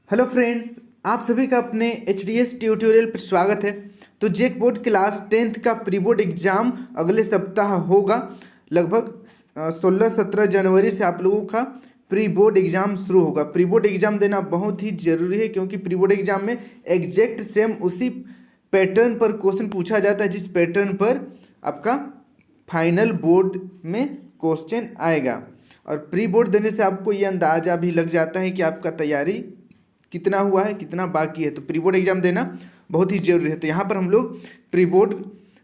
Hello friends, आप सभी का अपने एच ट्यूटोरियल पर स्वागत है। तो जेक बोर्ड क्लास 10th का प्री बोर्ड एग्ज़ाम अगले सप्ताह होगा। लगभग 16-17 जनवरी से आप लोगों का प्री बोर्ड एग्ज़ाम शुरू होगा। प्री बोर्ड एग्ज़ाम देना बहुत ही ज़रूरी है क्योंकि प्री बोर्ड एग्ज़ाम में एग्जैक्ट सेम उसी पैटर्न पर क्वेश्चन पूछा जाता है जिस पैटर्न पर आपका फाइनल बोर्ड में क्वेश्चन आएगा। और प्री बोर्ड देने से आपको ये अंदाज़ा भी लग जाता है कि आपका तैयारी कितना हुआ है, कितना बाकी है। तो प्री बोर्ड एग्जाम देना बहुत ही जरूरी है। तो यहाँ पर हम लोग प्री बोर्ड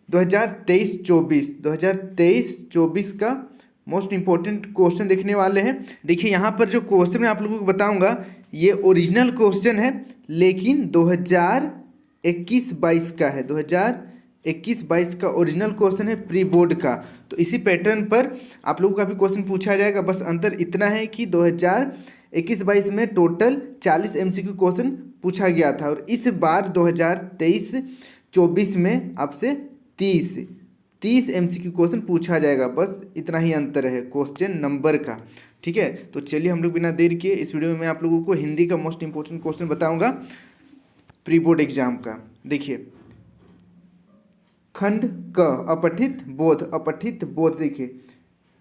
2023-24 का मोस्ट इम्पोर्टेंट क्वेश्चन देखने वाले हैं। देखिए यहाँ पर जो क्वेश्चन मैं आप लोगों को बताऊंगा ये ओरिजिनल क्वेश्चन है, लेकिन 2021-22 का है। 2021-22 का ओरिजिनल क्वेश्चन है प्री बोर्ड का। तो इसी पैटर्न पर आप लोगों का भी क्वेश्चन पूछा जाएगा। बस अंतर इतना है कि 2021-22 में टोटल 40 MCQ क्वेश्चन पूछा गया था और इस बार 2023-24 में आपसे 30 MCQ क्वेश्चन पूछा जाएगा। बस इतना ही अंतर है क्वेश्चन नंबर का। ठीक है, तो चलिए हम लोग बिना देर किए इस वीडियो में मैं आप लोगों को हिंदी का मोस्ट इंपॉर्टेंट क्वेश्चन बताऊंगा प्री बोर्ड एग्जाम का। देखिए, खंड क अपठित बोध। देखिए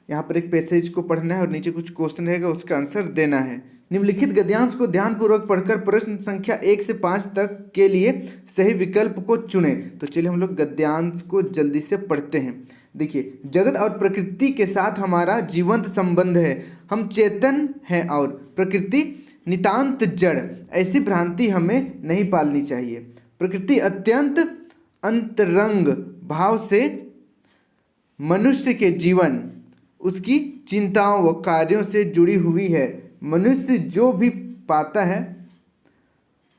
यहाँ पर एक पैसेज को पढ़ना है और नीचे कुछ क्वेश्चन रहेगा, उसका आंसर देना है। निम्नलिखित गद्यांश को ध्यानपूर्वक पढ़कर प्रश्न संख्या 1 से 5 तक के लिए सही विकल्प को चुनें। तो चलिए हम लोग गद्यांश को जल्दी से पढ़ते हैं। देखिए, जगत और प्रकृति के साथ हमारा जीवंत संबंध है। हम चेतन हैं और प्रकृति नितांत जड़। ऐसी भ्रांति हमें नहीं पालनी चाहिए। प्रकृति अत्यंत अंतरंग भाव से मनुष्य के जीवन, उसकी चिंताओं व कार्यों से जुड़ी हुई है। मनुष्य जो भी पाता है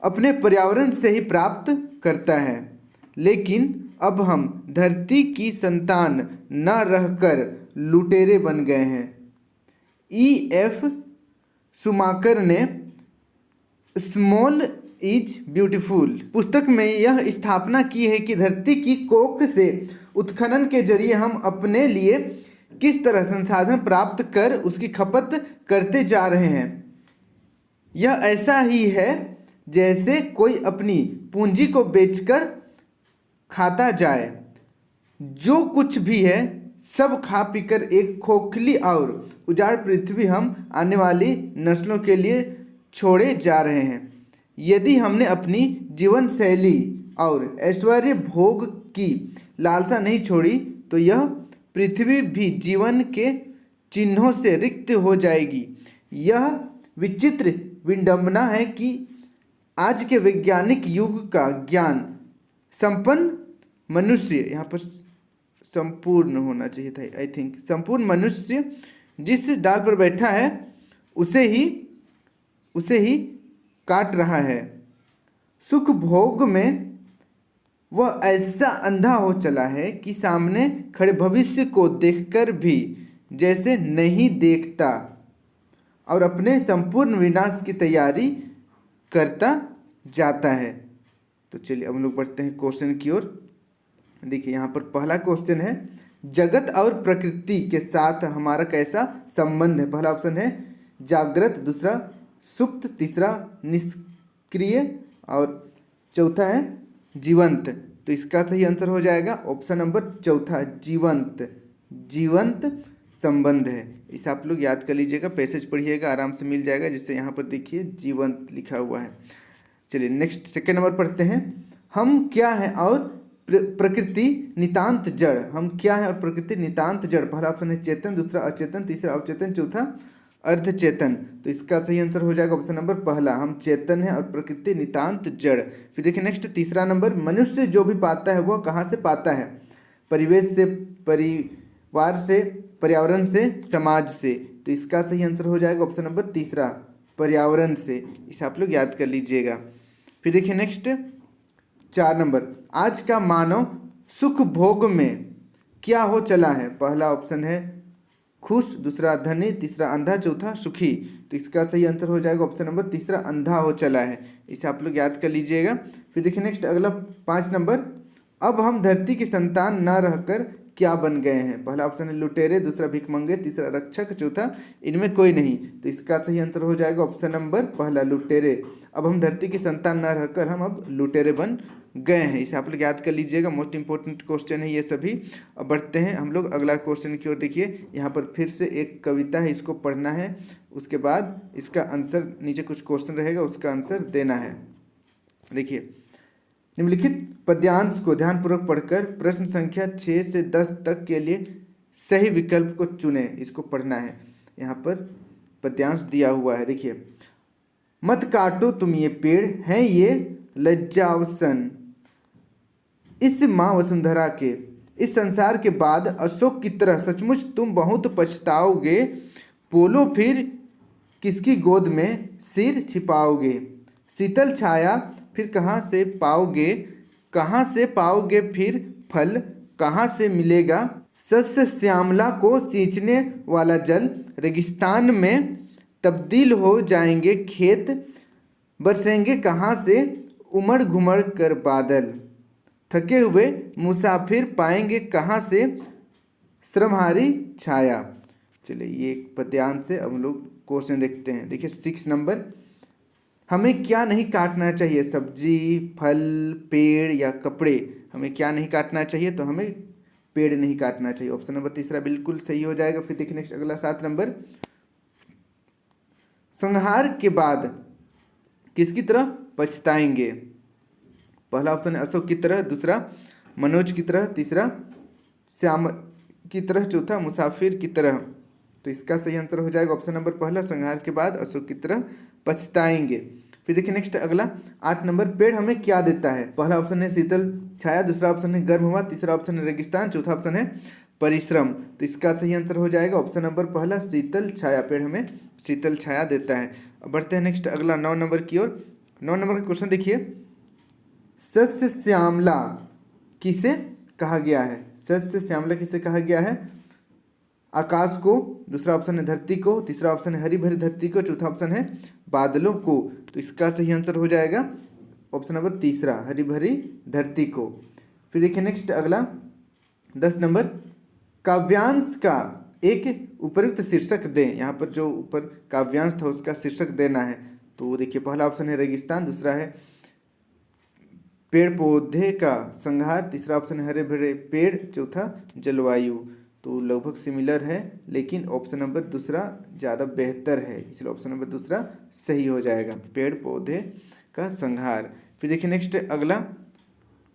अपने पर्यावरण से ही प्राप्त करता है, लेकिन अब हम धरती की संतान न रहकर लुटेरे बन गए हैं। E.F. शुमाकर ने स्मॉल इज ब्यूटीफुल पुस्तक में यह स्थापना की है कि धरती की कोख से उत्खनन के जरिए हम अपने लिए किस तरह संसाधन प्राप्त कर उसकी खपत करते जा रहे हैं। यह ऐसा ही है जैसे कोई अपनी पूंजी को बेचकर खाता जाए। जो कुछ भी है सब खा पीकर एक खोखली और उजाड़ पृथ्वी हम आने वाली नस्लों के लिए छोड़े जा रहे हैं। यदि हमने अपनी जीवन शैली और ऐश्वर्य भोग की लालसा नहीं छोड़ी तो यह पृथ्वी भी जीवन के चिन्हों से रिक्त हो जाएगी। यह विचित्र विडंबना है कि आज के वैज्ञानिक युग का ज्ञान संपन्न मनुष्य, यहाँ पर संपूर्ण होना चाहिए था आई थिंक, संपूर्ण मनुष्य जिस डाल पर बैठा है उसे ही काट रहा है। सुख भोग में वह ऐसा अंधा हो चला है कि सामने खड़े भविष्य को देखकर भी जैसे नहीं देखता और अपने संपूर्ण विनाश की तैयारी करता जाता है। तो चलिए अब हम लोग बढ़ते हैं क्वेश्चन की ओर। देखिए यहाँ पर पहला क्वेश्चन है, जगत और प्रकृति के साथ हमारा कैसा संबंध है। पहला ऑप्शन है जागृत, दूसरा सुप्त, तीसरा निष्क्रिय और चौथा है जीवंत। तो इसका सही आंसर हो जाएगा ऑप्शन नंबर चौथा, जीवंत संबंध है। इसे आप लोग याद कर लीजिएगा, पैसेज पढ़िएगा, आराम से मिल जाएगा। जिससे यहाँ पर देखिए जीवंत लिखा हुआ है। चलिए नेक्स्ट सेकेंड नंबर पढ़ते हैं। हम क्या है और प्रकृति नितांत जड़। हम क्या है और प्रकृति नितांत जड़। पहला ऑप्शन है चेतन, दूसरा अचेतन, तीसरा अवचेतन, चौथा अर्धचेतन। तो इसका सही आंसर हो जाएगा ऑप्शन नंबर पहला, हम चेतन है और प्रकृति नितांत जड़। फिर देखिए नेक्स्ट तीसरा नंबर, मनुष्य जो भी पाता है वह कहाँ से पाता है। परिवेश से, परिवार से, पर्यावरण से, समाज से। तो इसका सही आंसर हो जाएगा ऑप्शन नंबर तीसरा, पर्यावरण से। इसे आप लोग याद कर लीजिएगा। फिर देखिए नेक्स्ट 4 नंबर, आज का मानव सुख भोग में क्या हो चला है। पहला ऑप्शन है खुश, दूसरा धनी, तीसरा अंधा, चौथा सुखी। तो इसका सही आंसर हो जाएगा ऑप्शन नंबर तीसरा, अंधा हो चला है। इसे आप लोग याद कर लीजिएगा। फिर देखिए नेक्स्ट अगला 5 नंबर, अब हम धरती की संतान न रहकर क्या बन गए हैं। पहला ऑप्शन है लुटेरे, दूसरा भिखमंगे, तीसरा रक्षक, चौथा इनमें कोई नहीं। तो इसका सही आंसर हो जाएगा ऑप्शन नंबर पहला, लुटेरे। अब हम धरती की संतान न रहकर हम अब लुटेरे बन गए हैं। इसे आप लोग याद कर लीजिएगा, मोस्ट इंपॉर्टेंट क्वेश्चन है ये सभी। अब बढ़ते हैं हम लोग अगला क्वेश्चन की ओर। देखिए यहाँ पर फिर से एक कविता है, इसको पढ़ना है, उसके बाद इसका आंसर, नीचे कुछ क्वेश्चन रहेगा उसका आंसर देना है। देखिए, निम्नलिखित पद्यांश को ध्यानपूर्वक पढ़कर प्रश्न संख्या 6 से 10 तक के लिए सही विकल्प को चुने। इसको पढ़ना है, यहाँ पर पद्यांश दिया हुआ है। देखिए, मत काटो तुम ये पेड़ हैं ये लज्जावसन, इस माँ वसुंधरा के, इस संसार के बाद अशोक की तरह सचमुच तुम बहुत पछताओगे, बोलो फिर किसकी गोद में सिर छिपाओगे, शीतल छाया फिर कहाँ से पाओगे, कहाँ से पाओगे फिर फल कहाँ से मिलेगा, सस्य श्यामला को सींचने वाला जल, रेगिस्तान में तब्दील हो जाएंगे खेत, बरसेंगे कहाँ से उमड़ घुमड़ कर बादल, थके हुए मुसाफिर पाएंगे कहाँ से श्रमहारी छाया। चलिए, ये एक पद्यांश से अब हम लोग क्वेश्चन देखते हैं। देखिए 6 नंबर, हमें क्या नहीं काटना चाहिए, सब्जी, फल, पेड़ या कपड़े, हमें क्या नहीं काटना चाहिए, तो हमें पेड़ नहीं काटना चाहिए। ऑप्शन नंबर तीसरा बिल्कुल सही हो जाएगा। फिर देखिए नेक्स्ट अगला 7 नंबर, संहार के बाद किसकी तरह पछताएंगे, पहला ऑप्शन है अशोक की तरह, दूसरा मनोज की तरह, तीसरा श्याम की तरह, चौथा मुसाफिर की तरह। तो इसका सही आंसर हो जाएगा ऑप्शन नंबर पहला, संहार के बाद अशोक की तरह पछताएंगे। फिर देखिए नेक्स्ट अगला 8 नंबर, पेड़ हमें क्या देता है, पहला ऑप्शन है शीतल छाया, दूसरा ऑप्शन है गर्म हवा, तीसरा ऑप्शन है रेगिस्तान, चौथा ऑप्शन है परिश्रम। तो इसका सही आंसर हो जाएगा ऑप्शन नंबर पहला, शीतल छाया, पेड़ हमें शीतल छाया देता है। अब बढ़ते हैं नेक्स्ट अगला 9 नंबर की ओर। 9 नंबर का क्वेश्चन देखिए, सस्य श्यामला किसे कहा गया है, सस्य श्यामला किसे कहा गया है, आकाश को, दूसरा ऑप्शन है धरती को, तीसरा ऑप्शन है हरी भरी धरती को, चौथा ऑप्शन है बादलों को। तो इसका सही आंसर हो जाएगा ऑप्शन नंबर तीसरा, हरी भरी धरती को। फिर देखिए नेक्स्ट अगला 10 नंबर, काव्यांश का एक उपयुक्त शीर्षक दें, यहाँ पर जो ऊपर काव्यांश था उसका शीर्षक देना है। तो देखिए पहला ऑप्शन है रेगिस्तान, दूसरा है पेड़ पौधे का संहार, तीसरा ऑप्शन है हरे भरे पेड़, चौथा जलवायु। तो लगभग सिमिलर है, लेकिन ऑप्शन नंबर दूसरा ज़्यादा बेहतर है, इसलिए ऑप्शन नंबर दूसरा सही हो जाएगा, पेड़ पौधे का संहार। फिर देखिए नेक्स्ट अगला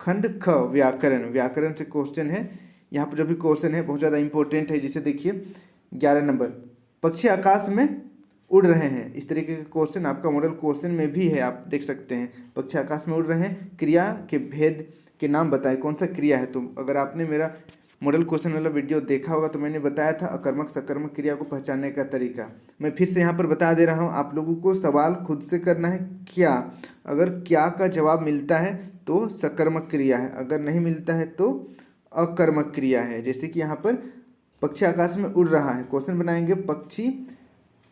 खंड ख, व्याकरण, व्याकरण से क्वेश्चन है। यहाँ पर जो भी क्वेश्चन है बहुत ज़्यादा इंपॉर्टेंट है। जिसे देखिए 11 नंबर, पक्षी आकाश में उड़ रहे हैं, इस तरीके के क्वेश्चन आपका मॉडल क्वेश्चन में भी है, आप देख सकते हैं। पक्षी आकाश में उड़ रहे हैं, क्रिया के भेद के नाम बताएं, कौन सा क्रिया है। तो अगर आपने मेरा मॉडल क्वेश्चन वाला वीडियो देखा होगा तो मैंने बताया था अकर्मक सकर्मक क्रिया को पहचानने का तरीका। मैं फिर से यहाँ पर बता दे रहा हूँ, आप लोगों को सवाल खुद से करना है क्या, अगर क्या का जवाब मिलता है तो सकर्मक क्रिया है, अगर नहीं मिलता है तो अकर्मक क्रिया है। जैसे कि यहाँ पर पक्षी आकाश में उड़ रहा है, क्वेश्चन बनाएंगे पक्षी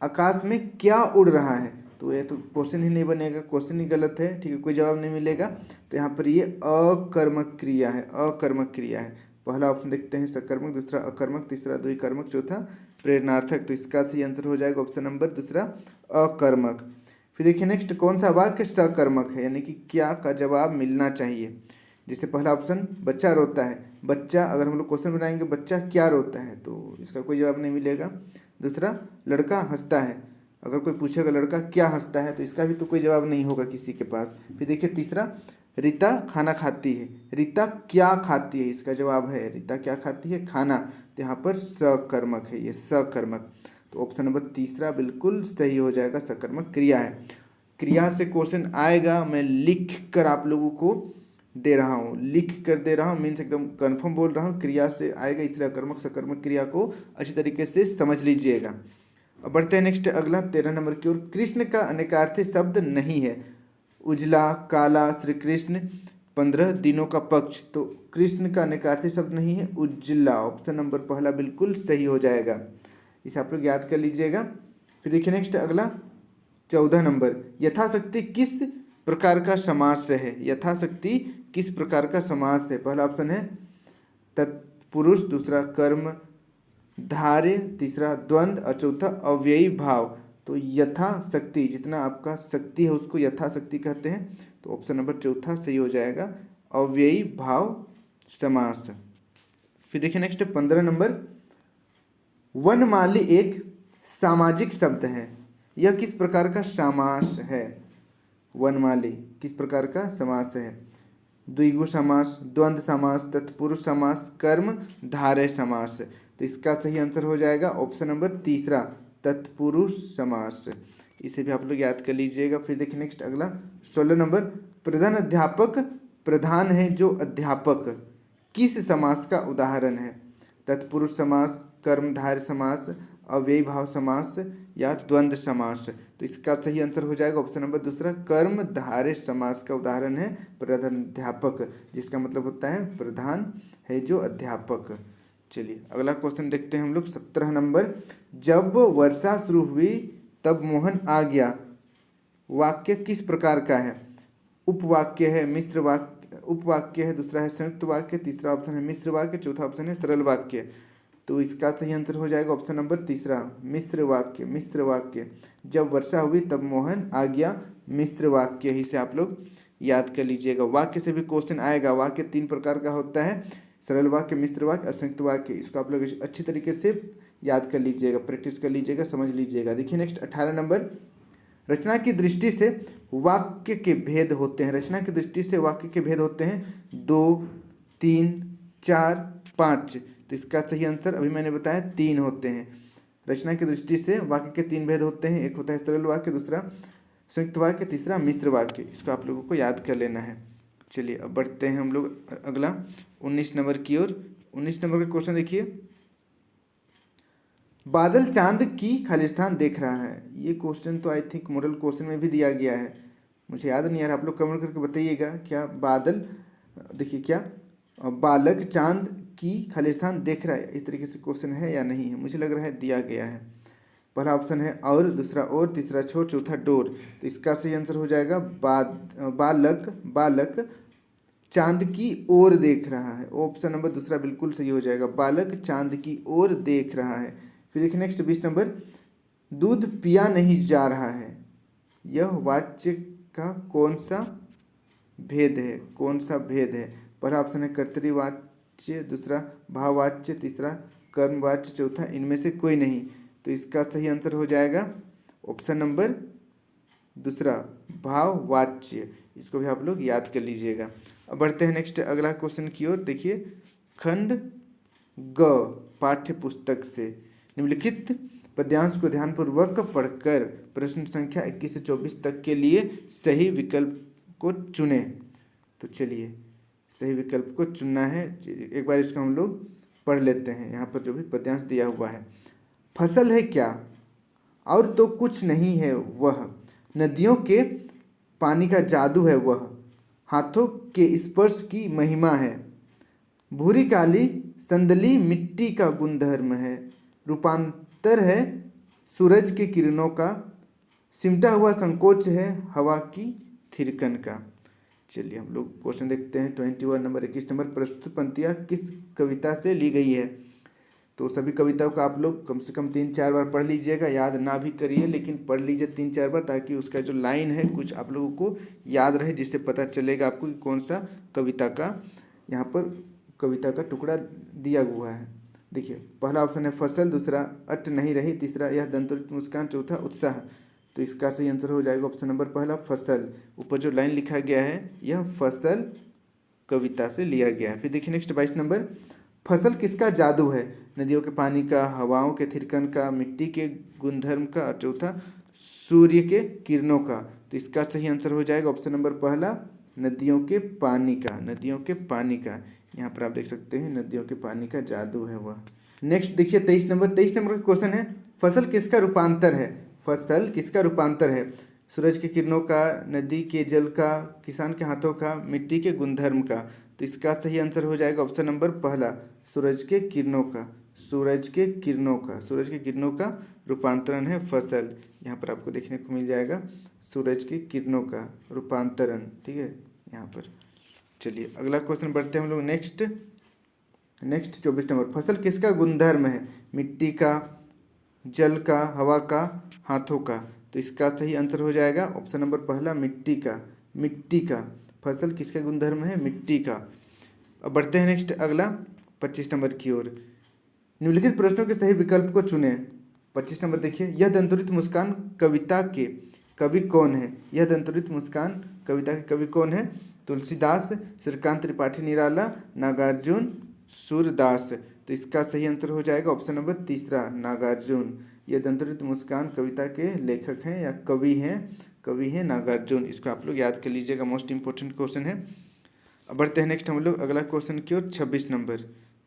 आकाश में क्या उड़ रहा है, तो ये तो क्वेश्चन ही नहीं बनेगा, क्वेश्चन ही गलत है, ठीक है, कोई जवाब नहीं मिलेगा। तो यहाँ पर ये अकर्मक क्रिया है, अकर्मक क्रिया है। पहला ऑप्शन देखते हैं सकर्मक, दूसरा अकर्मक, तीसरा द्विकर्मक, चौथा प्रेरणार्थक। तो इसका सही आंसर हो जाएगा ऑप्शन नंबर दूसरा, अकर्मक। फिर देखिए नेक्स्ट, कौन सा वाक्य सकर्मक है, यानी कि क्या का जवाब मिलना चाहिए। जैसे पहला ऑप्शन बच्चा रोता है, बच्चा, अगर हम लोग क्वेश्चन बनाएंगे बच्चा क्या रोता है तो इसका कोई जवाब नहीं मिलेगा। दूसरा लड़का हंसता है, अगर कोई पूछेगा लड़का क्या हंसता है तो इसका भी तो कोई जवाब नहीं होगा किसी के पास। फिर देखिए तीसरा, रीता खाना खाती है, रीता क्या खाती है, इसका जवाब है रीता क्या खाती है, खाना। तो यहाँ पर सकर्मक है, ये सकर्मक। तो ऑप्शन नंबर तीसरा बिल्कुल सही हो जाएगा, सकर्मक क्रिया है। क्रिया से क्वेश्चन आएगा, मैं लिख कर आप लोगों को दे रहा हूँ, लिख कर दे रहा हूँ, मीन्स एकदम कन्फर्म बोल रहा हूँ, क्रिया से आएगा, इसलिए अकर्मक सकर्मक क्रिया को अच्छी तरीके से समझ लीजिएगा। अब बढ़ते हैं नेक्स्ट अगला 13 नंबर की ओर। कृष्ण का अनेकार्थी शब्द नहीं है, उजला, काला, श्री कृष्ण, 15 दिनों का पक्ष। तो कृष्ण का अनेकार्थी शब्द नहीं है, उजला, ऑप्शन नंबर पहला बिल्कुल सही हो जाएगा, इसे आप लोग याद कर लीजिएगा। फिर देखिए नेक्स्ट अगला 14 नंबर, यथाशक्ति किस प्रकार का समास है, यथाशक्ति किस प्रकार का समास है। पहला ऑप्शन है तत्पुरुष, दूसरा कर्म धार्य, तीसरा द्वंद्व और चौथा अव्ययी भाव। तो यथाशक्ति, जितना आपका शक्ति है उसको यथाशक्ति कहते हैं। तो ऑप्शन नंबर चौथा सही हो जाएगा, अव्ययी भाव समास। फिर देखिए नेक्स्ट 15 नंबर, वनमाली एक सामाजिक शब्द है, यह किस प्रकार का समास है? वनमाली किस प्रकार का समास है? द्विगु समास, द्वंद्व समास, तत्पुरुष समास, कर्म धारय समास। तो इसका सही आंसर हो जाएगा ऑप्शन नंबर तीसरा, तत्पुरुष समास। इसे भी आप लोग याद कर लीजिएगा। फिर देखिए नेक्स्ट अगला 16 नंबर, प्रधान अध्यापक प्रधान है जो अध्यापक किस समास का उदाहरण है? तत्पुरुष समास, कर्मधारय समास, अव्ययी भाव समास या द्वंद्व समास। तो इसका सही आंसर हो जाएगा ऑप्शन नंबर दूसरा, कर्मधारय समास का उदाहरण है प्रधानाध्यापक, जिसका मतलब होता है प्रधान है जो अध्यापक। चलिए अगला क्वेश्चन देखते हैं हम लोग 17 नंबर, जब वर्षा शुरू हुई तब मोहन आ गया, वाक्य किस प्रकार का है? उपवाक्य है, मिश्र वाक्य, उपवाक्य है, दूसरा है संयुक्त वाक्य, तीसरा ऑप्शन है मिश्र वाक्य, चौथा ऑप्शन है सरल वाक्य। तो इसका सही आंसर हो जाएगा ऑप्शन नंबर तीसरा, मिश्र वाक्य। मिश्र वाक्य, जब वर्षा हुई तब मोहन आ गया, मिश्र वाक्य ही से आप लोग याद कर लीजिएगा। वाक्य से भी क्वेश्चन आएगा। वाक्य 3 प्रकार का होता है, सरल वाक्य, मिश्र वाक्य और संयुक्त वाक्य। इसको आप लोग अच्छी तरीके से याद कर लीजिएगा, प्रैक्टिस कर लीजिएगा, समझ लीजिएगा। देखिए नेक्स्ट 18 नंबर, रचना की दृष्टि से वाक्य के भेद होते हैं। रचना की दृष्टि से वाक्य के भेद होते हैं 2, 3, 4, 5। तो इसका सही आंसर अभी मैंने बताया 3 होते हैं। रचना की दृष्टि से वाक्य के 3 भेद होते हैं, एक होता है सरल वाक्य, दूसरा संयुक्त वाक्य, तीसरा मिश्र वाक्य। इसको आप लोगों को याद कर लेना है। चलिए अब बढ़ते हैं हम लोग अगला 19 नंबर की ओर। 19 नंबर का क्वेश्चन देखिए, बादल चांद की खालिस्तान देख रहा है। ये क्वेश्चन तो आई थिंक मॉडल क्वेश्चन में भी दिया गया है, मुझे याद नहीं आ रहा, आप लोग कमेंट करके बताइएगा। क्या बादल, देखिए क्या बालक चांद की खालिस्तान देख रहा है, इस तरीके से क्वेश्चन है या नहीं है? मुझे लग रहा है दिया गया है। पहला ऑप्शन है और, दूसरा और, तीसरा छोर, चौथा डोर। तो इसका सही आंसर हो जाएगा बालक चांद की ओर देख रहा है। ऑप्शन नंबर दूसरा बिल्कुल सही हो जाएगा, बालक चांद की ओर देख रहा है। फिर देखिए नेक्स्ट 20 नंबर, दूध पिया नहीं जा रहा है, यह वाच्य का कौन सा भेद है? कौन सा भेद है? पहला ऑप्शन है कर्तरीवाच्य, दूसरा भाववाच्य, तीसरा कर्मवाच्य, चौथा इनमें से कोई नहीं। तो इसका सही आंसर हो जाएगा ऑप्शन नंबर दूसरा, भाववाच्य। इसको भी आप लोग याद कर लीजिएगा। अब बढ़ते हैं नेक्स्ट अगला क्वेश्चन की ओर। देखिए, खंड ग पाठ्य पुस्तक से निम्नलिखित पद्यांश को ध्यानपूर्वक पढ़कर प्रश्न संख्या 21 से 24 तक के लिए सही विकल्प को चुनें। तो चलिए सही विकल्प को चुनना है। एक बार इसको हम लोग पढ़ लेते हैं। यहाँ पर जो भी पद्यांश दिया हुआ है, फसल है क्या और तो कुछ नहीं है वह, नदियों के पानी का जादू है वह, हाथों के स्पर्श की महिमा है, भूरी काली संदली मिट्टी का गुणधर्म है, रूपांतर है सूरज के किरणों का, सिमटा हुआ संकोच है हवा की थिरकन का। चलिए हम लोग क्वेश्चन देखते हैं 21 नंबर। 21 नंबर, प्रस्तुत पंक्तियाँ किस कविता से ली गई है? तो सभी कविताओं का आप लोग कम से कम 3-4 बार पढ़ लीजिएगा, याद ना भी करिए लेकिन पढ़ लीजिए 3-4 बार, ताकि उसका जो लाइन है कुछ आप लोगों को याद रहे, जिससे पता चलेगा आपको कि कौन सा कविता का यहाँ पर कविता का टुकड़ा दिया हुआ है। देखिए पहला ऑप्शन है फसल, दूसरा अट नहीं रही, तीसरा यह दंतोलित मुस्कान, चौथा उत्साह। तो इसका सही आंसर हो जाएगा ऑप्शन नंबर पहला, फसल। ऊपर जो लाइन लिखा गया है यह फसल कविता से लिया गया है। फिर देखिए नेक्स्ट 22 नंबर, फसल किसका जादू है? नदियों के पानी का, हवाओं के थिरकन का, मिट्टी के गुणधर्म का, और चौथा सूर्य के किरणों का। तो इसका सही आंसर हो जाएगा ऑप्शन नंबर पहला, नदियों के पानी का। नदियों के पानी का, यहाँ पर आप देख सकते हैं नदियों के पानी का जादू है वह। नेक्स्ट देखिए 23 नंबर। 23 नंबर का क्वेश्चन है, फसल किसका रूपांतर है? फसल किसका रूपांतर है? सूरज के किरणों का, नदी के जल का, किसान के हाथों का, मिट्टी के गुणधर्म का। तो इसका सही आंसर हो जाएगा ऑप्शन नंबर पहला, सूरज के किरणों का। सूरज के किरणों का, सूरज के किरणों का रूपांतरण है फसल। यहाँ पर आपको देखने को मिल जाएगा सूरज की किरणों का रूपांतरण, ठीक है यहाँ पर। चलिए अगला क्वेश्चन बढ़ते हैं हम लोग नेक्स्ट 24 नंबर, फसल किसका गुणधर्म है? मिट्टी का, जल का, हवा का, हाथों का। तो इसका सही आंसर हो जाएगा ऑप्शन नंबर पहला मिट्टी का। मिट्टी का फसल किसका गुणधर्म है? मिट्टी का। अब बढ़ते हैं नेक्स्ट अगला 25 नंबर की ओर। निम्नलिखित प्रश्नों के सही विकल्प को चुने। 25 नंबर देखिए, यह दंतुरित मुस्कान कविता के कवि कौन है? यह दंतुरित मुस्कान कविता के कवि कौन है? तुलसीदास, श्रीकांत त्रिपाठी निराला, नागार्जुन, सूरदास। तो इसका सही आंसर हो जाएगा ऑप्शन नंबर तीसरा नागार्जुन। यह दंतुरित मुस्कान कविता के लेखक हैं या कवि हैं, कवि हैं नागार्जुन। इसको आप लोग याद कर लीजिएगा, मोस्ट इंपॉर्टेंट क्वेश्चन है। अब बढ़ते हैं नेक्स्ट हम लोग अगला क्वेश्चन की ओर। 26 नंबर।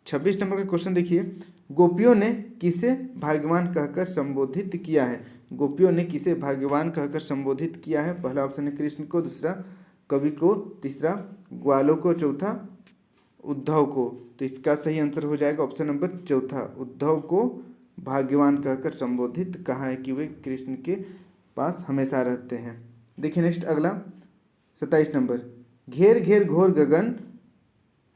26 नंबर का क्वेश्चन देखिए, गोपियों ने किसे भाग्यवान कहकर संबोधित किया है? गोपियों ने किसे भाग्यवान कहकर संबोधित किया है? पहला ऑप्शन है कृष्ण को, दूसरा कवि को, तीसरा ग्वालों को, चौथा उद्धव को। तो इसका सही आंसर हो जाएगा ऑप्शन नंबर चौथा, उद्धव को भाग्यवान कहकर संबोधित कहा है कि वे कृष्ण के पास हमेशा रहते हैं। देखिए नेक्स्ट अगला 27 नंबर। घेर घेर घोर गगन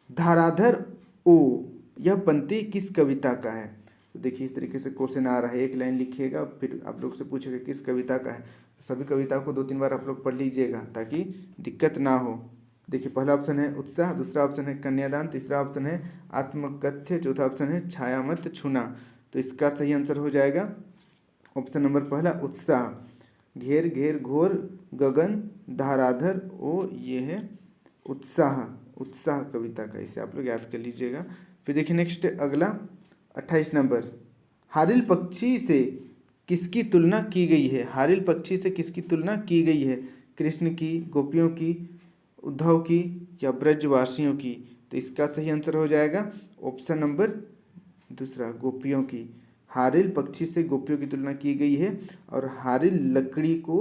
धाराधर ओ, यह पंक्ति किस कविता का है? तो देखिए इस तरीके से क्वेश्चन आ रहा है, एक लाइन लिखिएगा फिर आप लोग से पूछेगा किस कविता का है। तो सभी कविता को 2-3 बार आप लोग पढ़ लीजिएगा ताकि दिक्कत ना हो। देखिए पहला ऑप्शन है उत्साह, दूसरा ऑप्शन है कन्यादान, तीसरा ऑप्शन है आत्मकथ्य, चौथा ऑप्शन है छाया मत छूना। तो इसका सही आंसर हो जाएगा ऑप्शन नंबर पहला उत्साह। घेर घेर घोर गगन धाराधर ओ, ये है उत्साह, उत्साह कविता का, इसे आप लोग याद कर लीजिएगा। फिर देखिए नेक्स्ट अगला 28 नंबर। हारिल पक्षी से किसकी तुलना की गई है? हारिल पक्षी से किसकी तुलना की गई है? कृष्ण की, गोपियों की, उद्धव की या ब्रजवासियों की? तो इसका सही आंसर हो जाएगा ऑप्शन नंबर दूसरा गोपियों की। हारिल पक्षी से गोपियों की तुलना की गई है और हारिल लकड़ी को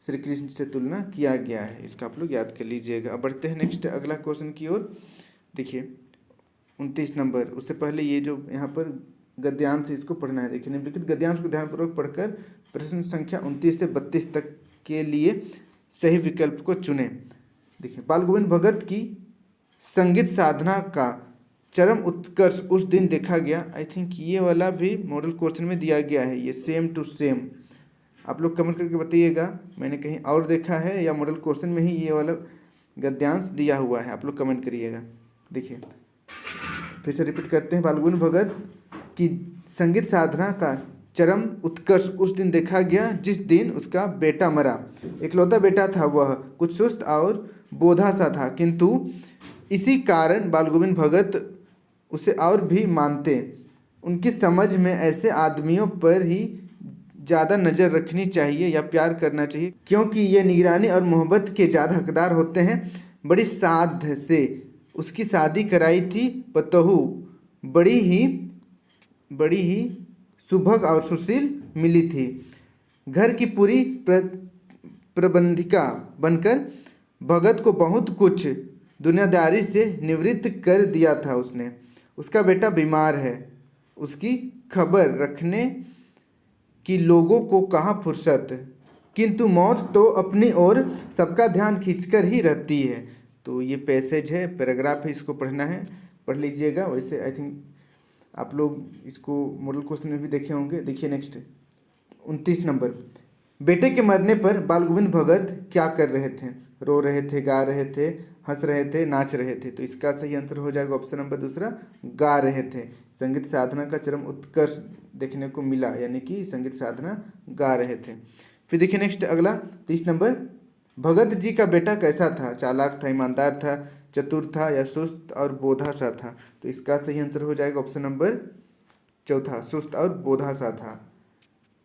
श्री कृष्ण से तुलना किया गया है। इसका आप लोग याद कर लीजिएगा। अब बढ़ते हैं नेक्स्ट अगला क्वेश्चन की ओर। देखिए 29 नंबर। उससे पहले ये जो यहाँ पर गद्यांश है इसको पढ़ना है। देखिए निम्नलिखित गद्यांश को ध्यानपूर्वक पढ़कर प्रश्न संख्या 29 से 32 तक के लिए सही विकल्प को चुने। देखिए बाल गोविंद भगत की संगीत साधना का चरम उत्कर्ष उस दिन देखा गया। आई थिंक ये वाला भी मॉडल क्वेश्चन में दिया गया है, ये सेम टू सेम। आप लोग कमेंट करके बताइएगा मैंने कहीं और देखा है या मॉडल क्वेश्चन में ही ये वाला गद्यांश दिया हुआ है, आप लोग कमेंट करिएगा। देखिए फिर से रिपीट करते हैं। बाल गोविंद भगत की संगीत साधना का चरम उत्कर्ष उस दिन देखा गया जिस दिन उसका बेटा मरा। इकलौता बेटा था, वह कुछ सुस्त और बोधा सा था, किंतु इसी कारण बाल गोविंद भगत उसे और भी मानते। उनकी समझ में ऐसे आदमियों पर ही ज़्यादा नज़र रखनी चाहिए या प्यार करना चाहिए, क्योंकि ये निगरानी और मोहब्बत के ज़्यादा हकदार होते हैं। बड़ी साध से उसकी शादी कराई थी पतोहू, बड़ी ही सुभग और सुशील मिली थी। घर की पूरी प्रबंधिका बनकर भगत को बहुत कुछ दुनियादारी से निवृत्त कर दिया था उसने। उसका बेटा बीमार है, उसकी खबर रखने की लोगों को कहाँ फुर्सत, किंतु मौत तो अपनी ओर सबका ध्यान खींचकर ही रहती है। तो ये पैसेज है, पैराग्राफ है, इसको पढ़ना है, पढ़ लीजिएगा। वैसे आई थिंक आप लोग इसको मॉडल क्वेश्चन में भी देखे होंगे। देखिए नेक्स्ट 29 नंबर। बेटे के मरने पर बाल गोविंद भगत क्या कर रहे थे? रो रहे थे, गा रहे थे, हंस रहे थे, नाच रहे थे? तो इसका सही आंसर हो जाएगा ऑप्शन नंबर दूसरा, गा रहे थे। संगीत साधना का चरम उत्कर्ष देखने को मिला, यानी कि संगीत साधना गा रहे थे। फिर देखिए नेक्स्ट अगला 30 नंबर। भगत जी का बेटा कैसा था? चालाक था, ईमानदार था, चतुर था या सुस्त और बोधा सा था? तो इसका सही आंसर हो जाएगा ऑप्शन नंबर चौथा, सुस्त और बोधा सा था।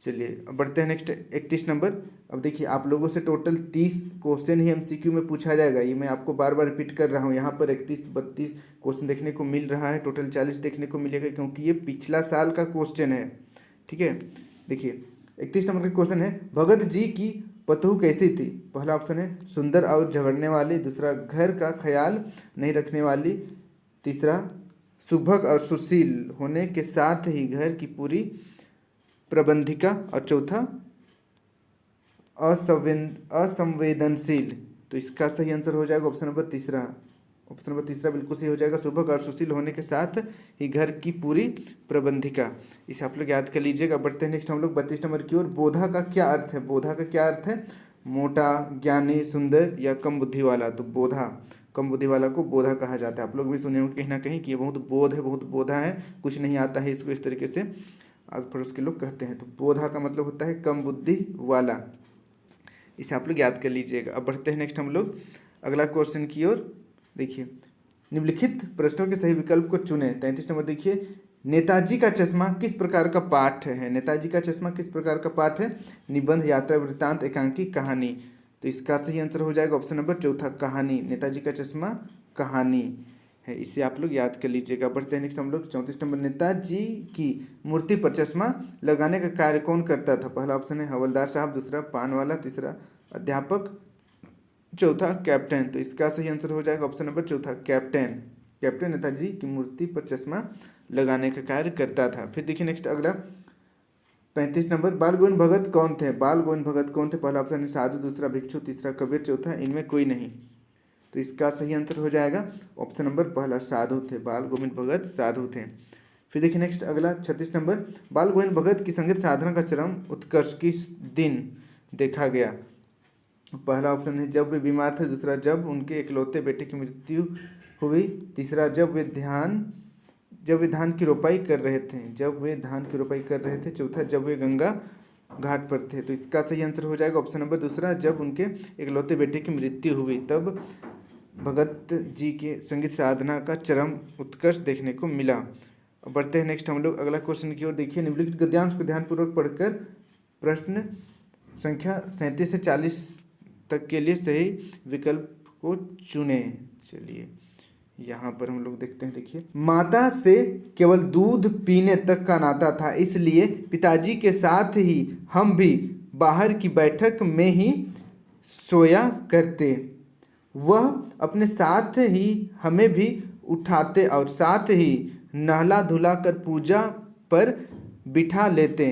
चलिए अब बढ़ते हैं नेक्स्ट 31 नंबर। अब देखिए आप लोगों से टोटल 30 क्वेश्चन ही एमसीक्यू में पूछा जाएगा। ये मैं आपको बार बार रिपीट कर रहा हूँ। यहाँ पर 31-32 क्वेश्चन देखने को मिल रहा है, टोटल 40 देखने को मिलेगा, क्योंकि ये पिछला साल का क्वेश्चन है। ठीक है, देखिए 31 नंबर का क्वेश्चन है, भगत जी की पतोहू कैसी थी? पहला ऑप्शन है सुंदर और झगड़ने वाली, दूसरा घर का ख्याल नहीं रखने वाली, तीसरा सुभग और सुशील होने के साथ ही घर की पूरी प्रबंधिका, और चौथा असंवेदनशील। तो इसका सही आंसर हो जाएगा ऑप्शन नंबर तीसरा, ऑप्शन नंबर तीसरा बिल्कुल सही हो जाएगा। सुभग और सुशील होने के साथ ही घर की पूरी प्रबंधिका, इसे आप लोग याद कर लीजिएगा। बढ़ते हैं नेक्स्ट हम लोग 32 नंबर की ओर। बोधा का क्या अर्थ है? बोधा का क्या अर्थ है? मोटा, ज्ञानी, सुंदर या कम बुद्धि वाला। तो बोधा, कम बुद्धि वाला को बोधा कहा जाता है। आप लोग भी सुने होंगे कहीं ना कहीं कि ये बहुत बोध है, बहुत बोधा है, कुछ नहीं आता है इसको, इस तरीके से आस पड़ोस के लोग कहते हैं। तो बोधा का मतलब होता है कम बुद्धि वाला, इसे आप लोग याद कर लीजिएगा। अब बढ़ते हैं नेक्स्ट हम लोग अगला क्वेश्चन की ओर। देखिए, निम्नलिखित प्रश्नों के सही विकल्प को चुने। 33 नंबर देखिए, नेताजी का चश्मा किस प्रकार का पाठ है? नेताजी का चश्मा किस प्रकार का पाठ है? निबंध, यात्रा, वृत्तांत, एकांकी, कहानी। तो इसका सही आंसर हो जाएगा ऑप्शन नंबर चौथा, कहानी। नेताजी का चश्मा कहानी है, इसे आप लोग याद कर लीजिएगा। बढ़ते हैं नेक्स्ट हम लोग 34 नंबर। नेताजी की मूर्ति पर चश्मा लगाने का कार्य कौन करता था? पहला ऑप्शन है हवलदार साहब, दूसरा पान वाला, तीसरा अध्यापक, चौथा कैप्टन। तो इसका सही आंसर हो जाएगा ऑप्शन नंबर चौथा, कैप्टन। कैप्टन नेताजी की मूर्ति पर चश्मा लगाने का कार्य करता था। फिर देखिए नेक्स्ट अगला 35 नंबर। बाल गोविंद भगत कौन थे? बाल गोविंद भगत कौन थे? पहला ऑप्शन है साधु, दूसरा भिक्षु, तीसरा कबीर, चौथा इनमें कोई नहीं। तो इसका सही आंसर हो जाएगा ऑप्शन नंबर पहला, साधु थे। बाल गोविंद भगत साधु थे। फिर देखिए नेक्स्ट अगला 36 नंबर। बाल गोविंद भगत की संगीत साधना का चरम उत्कर्ष किस दिन देखा गया? पहला ऑप्शन है जब वे बीमार थे, दूसरा जब उनके इकलौते बेटे की मृत्यु हुई, तीसरा जब वे धान की रोपाई कर रहे थे, चौथा जब वे गंगा घाट पर थे। तो इसका सही आंसर हो जाएगा ऑप्शन नंबर दूसरा, जब उनके इकलौते बेटे की मृत्यु हुई तब भगत जी के संगीत साधना का चरम उत्कर्ष देखने को मिला। अब बढ़ते हैं नेक्स्ट हम लोग अगला क्वेश्चन की ओर। देखिए, निम्नलिखित गद्यांश को ध्यानपूर्वक पढ़कर प्रश्न संख्या 37 से 40 तक के लिए सही विकल्प को चुने। चलिए यहाँ पर हम लोग देखते हैं। देखिए, माता से केवल दूध पीने तक का नाता था, इसलिए पिताजी के साथ ही हम भी बाहर की बैठक में ही सोया करते। वह अपने साथ ही हमें भी उठाते और साथ ही नहला धुला कर पूजा पर बिठा लेते।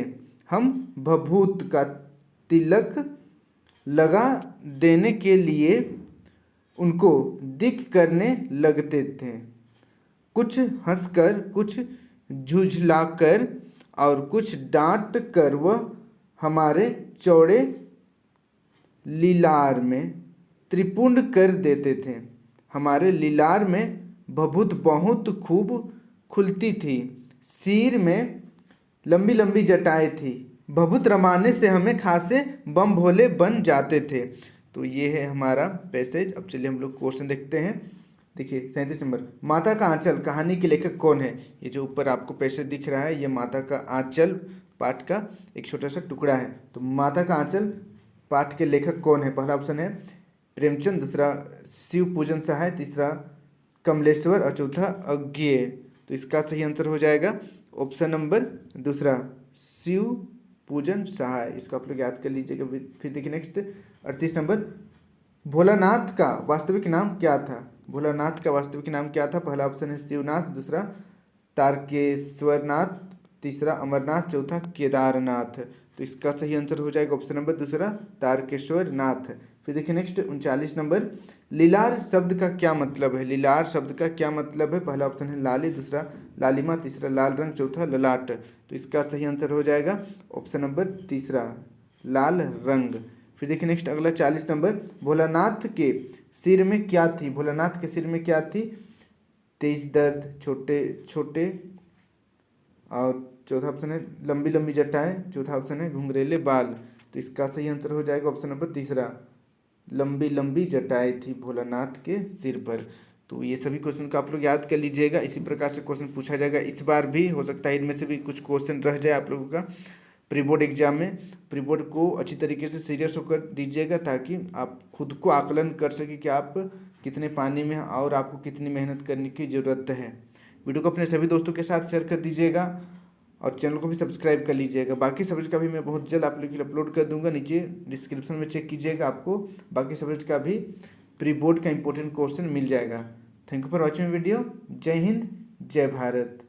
हम भभूत का तिलक लगा देने के लिए उनको दिक करने लगते थे, कुछ हंसकर, कुछ झुझलाकर और कुछ डांट कर वह हमारे चौड़े लीलार में त्रिपुंड कर देते थे। हमारे लीलार में भभूत बहुत खूब खुलती थी, सिर में लंबी लंबी जटाएं थी, भभूत रमाने से हमें खासे बम भोले बन जाते थे। तो ये है हमारा पैसेज। अब चलिए हम लोग क्वेश्चन देखते हैं। देखिए 37 नंबर, माता का आंचल कहानी के लेखक कौन है? ये जो ऊपर आपको पैसेज दिख रहा है, ये माता का आंचल पाठ का एक छोटा सा टुकड़ा है। तो माता का आंचल पाठ के लेखक कौन है? पहला ऑप्शन है प्रेमचंद, दूसरा शिव पूजन सहाय, तीसरा कमलेश्वर और चौथा अज्ञेय। तो इसका सही आंसर हो जाएगा ऑप्शन नंबर दूसरा, शिव पूजन सहाय। इसको आप लोग याद कर लीजिएगा। फिर देखिए नेक्स्ट 38 नंबर, भोलानाथ का वास्तविक नाम क्या था? भोलानाथ का वास्तविक नाम क्या था? पहला ऑप्शन है शिवनाथ, दूसरा तारकेश्वरनाथ, तीसरा अमरनाथ, चौथा केदारनाथ। तो इसका सही आंसर हो जाएगा ऑप्शन नंबर दूसरा, तारकेश्वरनाथ। फिर देखिए नेक्स्ट 39 नंबर, लीलार शब्द का क्या मतलब है? लीलार शब्द का क्या मतलब है? पहला ऑप्शन है लाली, दूसरा लालिमा, तीसरा लाल रंग, चौथा ललाट। तो इसका सही आंसर हो जाएगा ऑप्शन नंबर तीसरा, लाल रंग। फिर देखिए नेक्स्ट अगला 40 नंबर, भोलानाथ के सिर में क्या थी? भोलानाथ के सिर में क्या थी? तेज दर्द, छोटे छोटे, और चौथा ऑप्शन है लंबी लंबी जटाएं, चौथा ऑप्शन है घुंघरेले बाल। तो इसका सही आंसर हो जाएगा ऑप्शन नंबर तीसरा, लंबी लंबी जटाएं थी भोलानाथ के सिर पर। तो ये सभी क्वेश्चन को आप लोग याद कर लीजिएगा। इसी प्रकार से क्वेश्चन पूछा जाएगा इस बार भी, हो सकता है इनमें से भी कुछ क्वेश्चन रह जाए आप लोगों का प्री बोर्ड एग्जाम में। प्री बोर्ड को अच्छी तरीके से सीरियस होकर दीजिएगा ताकि आप खुद को आकलन कर सकें कि आप कितने पानी में हैं और आपको कितनी मेहनत करने की ज़रूरत है। वीडियो को अपने सभी दोस्तों के साथ शेयर कर दीजिएगा और चैनल को भी सब्सक्राइब कर लीजिएगा। बाकी सब्जेक्ट का भी मैं बहुत जल्द आप लोगों के लिए अपलोड कर दूंगा, नीचे डिस्क्रिप्शन में चेक कीजिएगा, आपको बाकी सब्जेक्ट का भी प्री बोर्ड का इंपॉर्टेंट क्वेश्चन मिल जाएगा। Thank you for watching video. जय हिंद, जय भारत।